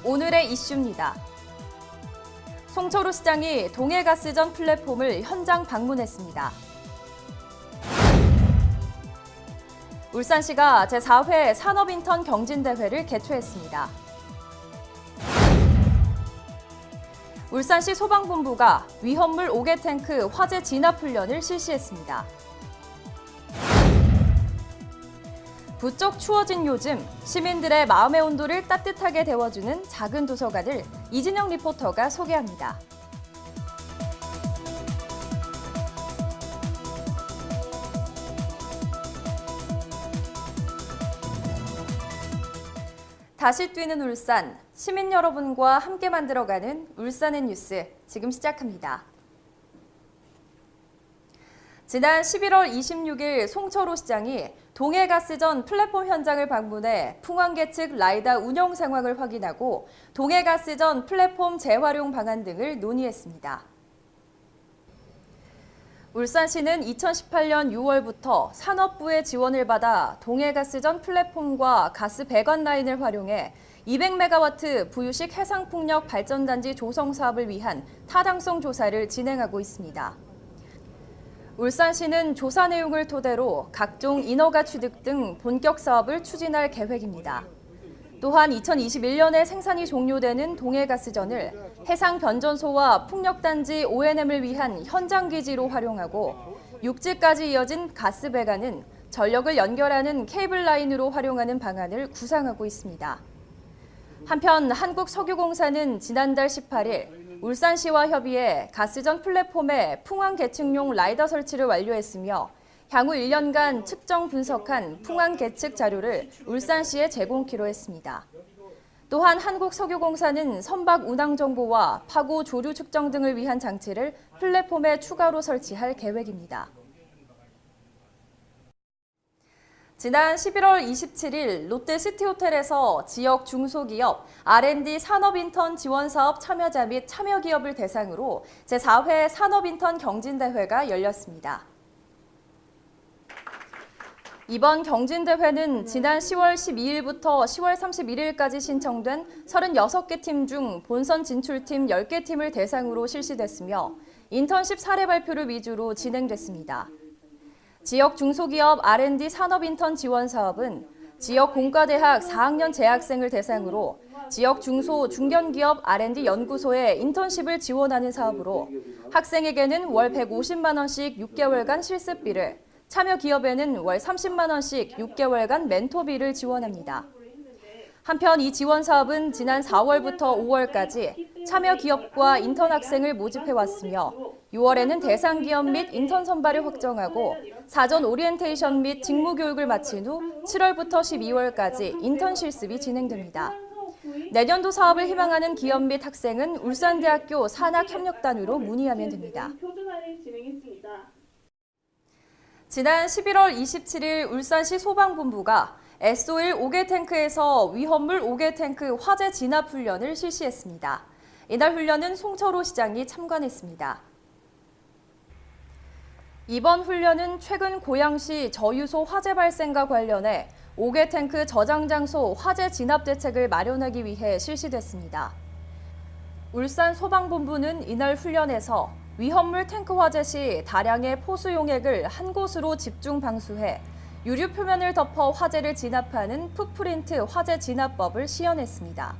오늘의 이슈입니다. 송철호 시장이 동해가스전 플랫폼을 현장 방문했습니다. 울산시가 제4회 산업인턴 경진대회를 개최했습니다. 울산시 소방본부가 위험물 5개 탱크 화재 진압 훈련을 실시했습니다. 부쩍 추워진 요즘 시민들의 마음의 온도를 따뜻하게 데워주는 작은 도서관을 이진영 리포터가 소개합니다. 다시 뛰는 울산, 시민 여러분과 함께 만들어가는 울산의 뉴스, 지금 시작합니다. 지난 11월 26일 송철호 시장이 동해가스전 플랫폼 현장을 방문해 풍안계 측 라이다 운영 상황을 확인하고 동해가스전 플랫폼 재활용 방안 등을 논의했습니다. 울산시는 2018년 6월부터 산업부의 지원을 받아 동해가스전 플랫폼과 가스 배관 라인을 활용해 200메가와트 부유식 해상풍력 발전단지 조성 사업을 위한 타당성 조사를 진행하고 있습니다. 울산시는 조사 내용을 토대로 각종 인허가 취득 등 본격 사업을 추진할 계획입니다. 또한 2021년에 생산이 종료되는 동해가스전을 해상변전소와 풍력단지 O&M을 위한 현장기지로 활용하고 육지까지 이어진 가스 배관은 전력을 연결하는 케이블 라인으로 활용하는 방안을 구상하고 있습니다. 한편 한국석유공사는 지난달 18일 울산시와 협의해 가스전 플랫폼에 풍황 계측용 라이더 설치를 완료했으며 향후 1년간 측정 분석한 풍황 계측 자료를 울산시에 제공키로 했습니다. 또한 한국석유공사는 선박 운항 정보와 파고 조류 측정 등을 위한 장치를 플랫폼에 추가로 설치할 계획입니다. 지난 11월 27일 롯데시티호텔에서 지역 중소기업 R&D 산업인턴 지원사업 참여자 및 참여기업을 대상으로 제4회 산업인턴 경진대회가 열렸습니다. 이번 경진대회는 지난 10월 12일부터 10월 31일까지 신청된 36개 팀 중 본선 진출팀 10개 팀을 대상으로 실시됐으며 인턴십 사례 발표를 위주로 진행됐습니다. 지역 중소기업 R&D 산업인턴 지원 사업은 지역 공과대학 4학년 재학생을 대상으로 지역 중소 중견기업 R&D 연구소에 인턴십을 지원하는 사업으로 학생에게는 월 150만 원씩 6개월간 실습비를, 참여 기업에는 월 30만 원씩 6개월간 멘토비를 지원합니다. 한편 이 지원 사업은 지난 4월부터 5월까지 참여 기업과 인턴 학생을 모집해 왔으며 6월에는 대상 기업 및 인턴 선발을 확정하고 사전 오리엔테이션 및 직무 교육을 마친 후 7월부터 12월까지 인턴 실습이 진행됩니다. 내년도 사업을 희망하는 기업 및 학생은 울산대학교 산학협력단으로 문의하면 됩니다. 지난 11월 27일 울산시 소방본부가 S-오일 5개 탱크에서 위험물 5개 탱크 화재 진압 훈련을 실시했습니다. 이날 훈련은 송철호 시장이 참관했습니다. 이번 훈련은 최근 고양시 저유소 화재 발생과 관련해 5개 탱크 저장 장소 화재 진압 대책을 마련하기 위해 실시됐습니다. 울산 소방본부는 이날 훈련에서 위험물 탱크 화재 시 다량의 포수 용액을 한 곳으로 집중 방수해 유류 표면을 덮어 화재를 진압하는 풋프린트 화재 진압법을 시연했습니다.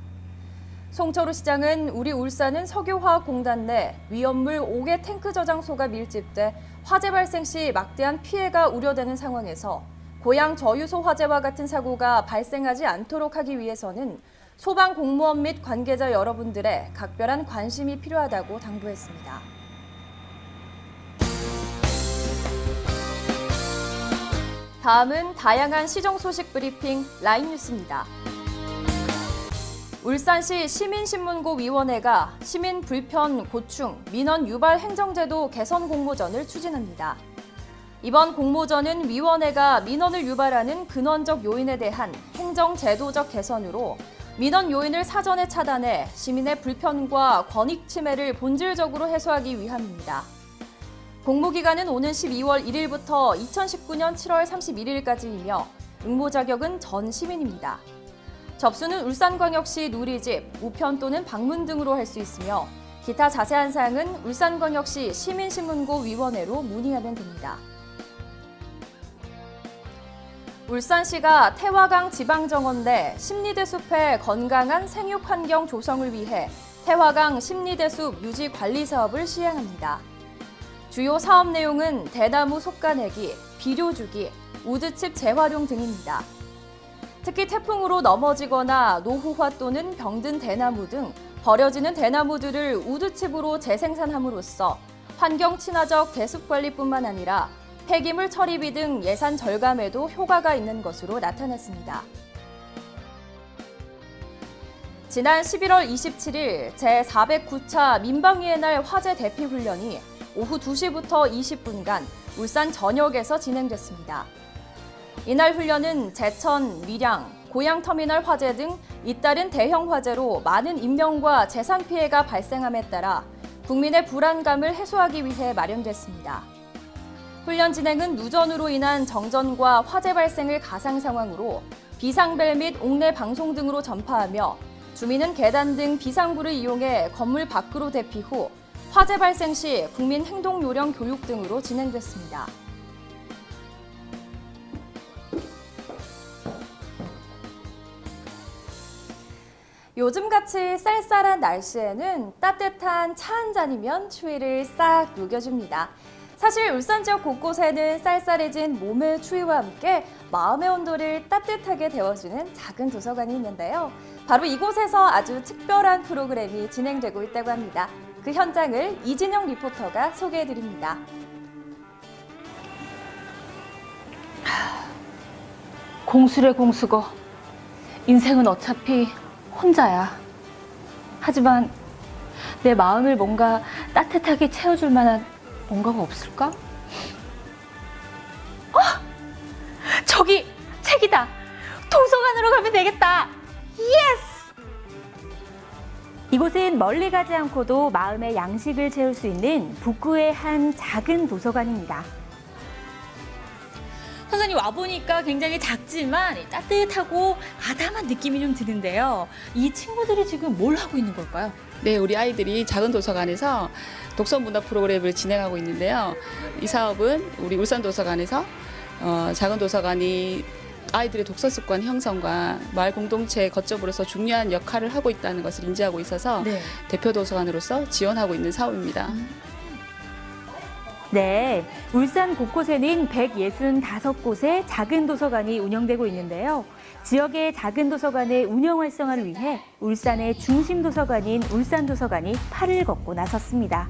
송철호 시장은 우리 울산은 석유화학공단 내 위험물 5개 탱크 저장소가 밀집돼 화재 발생 시 막대한 피해가 우려되는 상황에서 고양 저유소 화재와 같은 사고가 발생하지 않도록 하기 위해서는 소방 공무원 및 관계자 여러분들의 각별한 관심이 필요하다고 당부했습니다. 다음은 다양한 시정 소식 브리핑 라인 뉴스입니다. 울산시 시민신문고위원회가 시민 불편, 고충, 민원 유발 행정제도 개선 공모전을 추진합니다. 이번 공모전은 위원회가 민원을 유발하는 근원적 요인에 대한 행정제도적 개선으로 민원 요인을 사전에 차단해 시민의 불편과 권익 침해를 본질적으로 해소하기 위함입니다. 공모기간은 오는 12월 1일부터 2019년 7월 31일까지이며 응모 자격은 전 시민입니다. 접수는 울산광역시 누리집, 우편 또는 방문 등으로 할 수 있으며 기타 자세한 사항은 울산광역시 시민신문고 위원회로 문의하면 됩니다. 울산시가 태화강 지방정원 내 심리대 숲의 건강한 생육 환경 조성을 위해 태화강 심리대 숲 유지 관리 사업을 시행합니다. 주요 사업 내용은 대나무 속가내기, 비료 주기, 우드칩 재활용 등입니다. 특히 태풍으로 넘어지거나 노후화 또는 병든 대나무 등 버려지는 대나무들을 우드칩으로 재생산함으로써 환경 친화적 대숲 관리뿐만 아니라 폐기물 처리비 등 예산 절감에도 효과가 있는 것으로 나타났습니다. 지난 11월 27일 제409차 민방위의 날 화재 대피 훈련이 오후 2시부터 20분간 울산 전역에서 진행됐습니다. 이날 훈련은 제천, 밀양, 고양터미널 화재 등 잇따른 대형 화재로 많은 인명과 재산 피해가 발생함에 따라 국민의 불안감을 해소하기 위해 마련됐습니다. 훈련 진행은 누전으로 인한 정전과 화재 발생을 가상 상황으로 비상벨 및 옥내 방송 등으로 전파하며 주민은 계단 등 비상구를 이용해 건물 밖으로 대피 후 화재 발생 시 국민 행동 요령 교육 등으로 진행됐습니다. 요즘같이 쌀쌀한 날씨에는 따뜻한 차 한 잔이면 추위를 싹 녹여줍니다. 사실 울산 지역 곳곳에는 쌀쌀해진 몸의 추위와 함께 마음의 온도를 따뜻하게 데워주는 작은 도서관이 있는데요. 바로 이곳에서 아주 특별한 프로그램이 진행되고 있다고 합니다. 그 현장을 이진영 리포터가 소개해드립니다. 공수래 공수거. 인생은 어차피 혼자야. 하지만 내 마음을 뭔가 따뜻하게 채워줄 만한 뭔가가 없을까? 저기 책이다. 도서관으로 가면 되겠다. 예스! 이곳은 멀리 가지 않고도 마음의 양식을 채울 수 있는 북구의 한 작은 도서관입니다. 선생님 와보니까 굉장히 작지만 따뜻하고 아담한 느낌이 좀 드는데요. 이 친구들이 지금 뭘 하고 있는 걸까요? 네, 우리 아이들이 작은 도서관에서 독서 문화 프로그램을 진행하고 있는데요. 이 사업은 우리 울산도서관에서 작은 도서관이 아이들의 독서 습관 형성과 마을 공동체의 거점으로서 중요한 역할을 하고 있다는 것을 인지하고 있어서 네. 대표 도서관으로서 지원하고 있는 사업입니다. 네, 울산 곳곳에는 165곳의 작은 도서관이 운영되고 있는데요. 지역의 작은 도서관의 운영 활성화를 위해 울산의 중심 도서관인 울산도서관이 팔을 걷고 나섰습니다.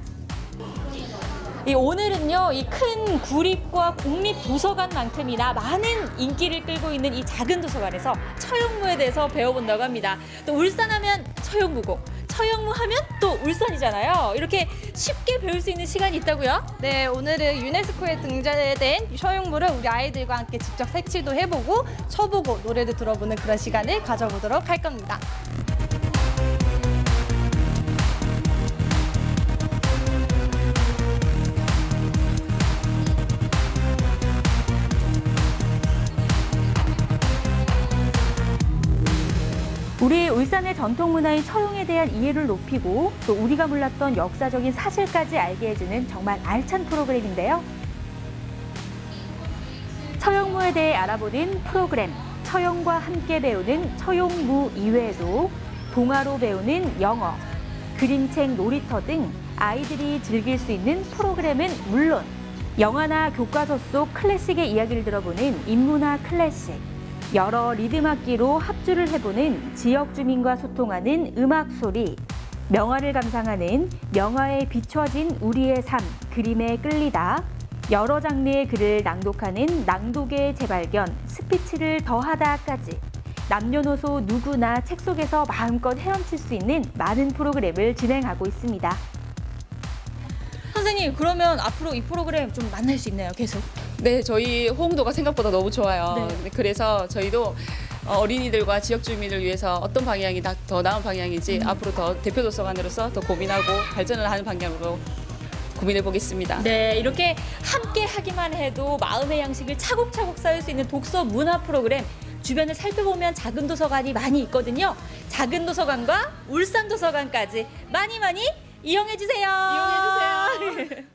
오늘은요, 이 큰 구립과 국립도서관만큼이나 많은 인기를 끌고 있는 이 작은 도서관에서 처형무에 대해서 배워본다고 합니다. 또 울산하면 처형무고, 처형무 하면 또 울산이잖아요. 이렇게 쉽게 배울 수 있는 시간이 있다고요? 네, 오늘은 유네스코에 등재된 처형무를 우리 아이들과 함께 직접 색칠도 해보고 쳐보고 노래도 들어보는 그런 시간을 가져보도록 할 겁니다. 우리 울산의 전통 문화인 처용에 대한 이해를 높이고 또 우리가 몰랐던 역사적인 사실까지 알게 해주는 정말 알찬 프로그램인데요. 처용무에 대해 알아보는 프로그램, 처용과 함께 배우는 처용무 이외에도 동화로 배우는 영어, 그림책 놀이터 등 아이들이 즐길 수 있는 프로그램은 물론 영화나 교과서 속 클래식의 이야기를 들어보는 인문화 클래식, 여러 리듬 악기로 합주를 해보는 지역 주민과 소통하는 음악 소리, 명화를 감상하는 명화에 비춰진 우리의 삶, 그림에 끌리다, 여러 장르의 글을 낭독하는 낭독의 재발견, 스피치를 더하다까지 남녀노소 누구나 책 속에서 마음껏 헤엄칠 수 있는 많은 프로그램을 진행하고 있습니다. 선생님, 그러면 앞으로 이 프로그램 좀 만날 수 있나요, 계속? 네, 저희 호응도가 생각보다 너무 좋아요. 네. 그래서 저희도 어린이들과 지역 주민을 위해서 어떤 방향이 더 나은 방향인지 앞으로 더 대표 도서관으로서 더 고민하고 발전을 하는 방향으로 고민해 보겠습니다. 네, 이렇게 함께 하기만 해도 마음의 양식을 차곡차곡 쌓을 수 있는 독서 문화 프로그램 주변을 살펴보면 작은 도서관이 많이 있거든요. 작은 도서관과 울산 도서관까지 많이 이용해 주세요. 이용해 주세요.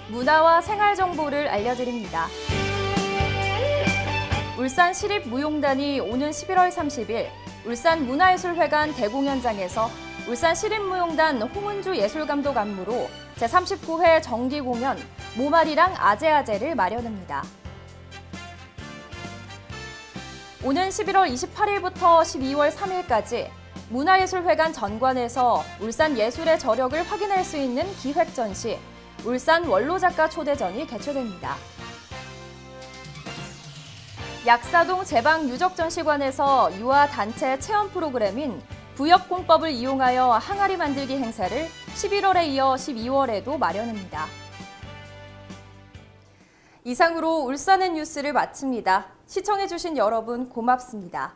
문화와 생활 정보를 알려드립니다. 울산시립무용단이 오는 11월 30일 울산문화예술회관 대공연장에서 울산시립무용단 홍은주 예술감독 안무로 제39회 정기공연 모마리랑 아재아재를 마련합니다. 오는 11월 28일부터 12월 3일까지 문화예술회관 전관에서 울산 예술의 저력을 확인할 수 있는 기획 전시 울산 원로작가 초대전이 개최됩니다. 약사동 제방유적전시관에서 유아 단체 체험 프로그램인 부역공법을 이용하여 항아리 만들기 행사를 11월에 이어 12월에도 마련합니다. 이상으로 울산의 뉴스를 마칩니다. 시청해주신 여러분 고맙습니다.